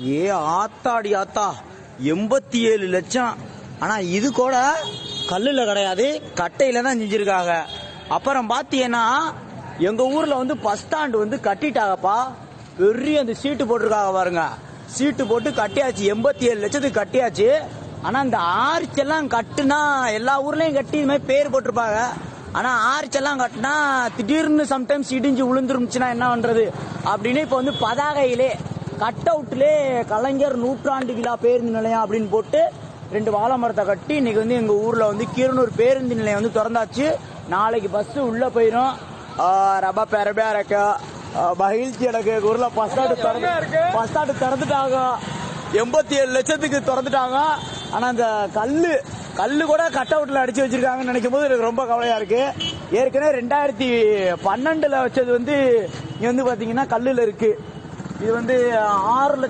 ஏ ஆத்தாடி ஆத்தா, 87 லட்சம். ஆனா இது கூட கல்லுல கிடையாது, கட்டையில தான் செஞ்சிருக்காங்க. அப்புறம் பாத்தீங்கன்னா எங்க ஊர்ல வந்து பஸ் ஸ்டாண்ட் வந்து கட்டிட்டாங்கப்பா. பெரிய அந்த சீட்டு போட்டிருக்காங்க பாருங்க, சீட்டு போட்டு கட்டியாச்சு. 87 லட்சத்துக்கு கட்டியாச்சு. ஆனா இந்த ஆர்ச் எல்லாம் கட்டுனா எல்லா ஊர்லயும் கட்டி இது மாதிரி பேர் போட்டிருப்பாங்க. ஆனா ஆர்ச் எல்லாம் கட்டினா திடீர்னு சம்டைம்ஸ் இடிஞ்சு விழுந்துருந்துச்சுன்னா என்ன பண்றது அப்படின்னு இப்ப வந்து பதாகையிலே கட் அவுட்லே கலைஞர் நூற்றாண்டு விழா பேருந்து நிலையம் அப்படின்னு போட்டு 2 வாழை மரத்தை கட்டி இன்னைக்கு வந்து எங்க ஊர்ல வந்து கீரனூர் பேருந்து நிலையம் வந்து திறந்தாச்சு. நாளைக்கு பஸ் உள்ள போயிடும். ரொம்ப பெருமையா இருக்கு, மகிழ்ச்சி எனக்கு. ஊர்ல பஸ் ஸ்டாண்டு திறந்துட்டாங்க, 87 லட்சத்துக்கு திறந்துட்டாங்க. ஆனா அந்த கல்லு கூட கட் அவுட்ல அடிச்சு வச்சிருக்காங்கன்னு நினைக்கும் போது எனக்கு ரொம்ப கவலையா இருக்கு. ஏற்கனவே 2012 வச்சது வந்து இங்க வந்து பாத்தீங்கன்னா கல்லுல இருக்கு. இது வந்து 6 லட்சம்